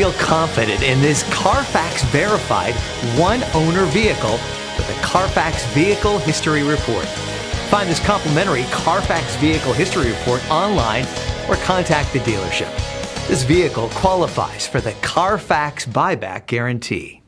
Feel confident in this Carfax verified one-owner vehicle with a Carfax Vehicle History Report. Find this complimentary Carfax Vehicle History Report online or contact the dealership. This vehicle qualifies for the Carfax Buyback Guarantee.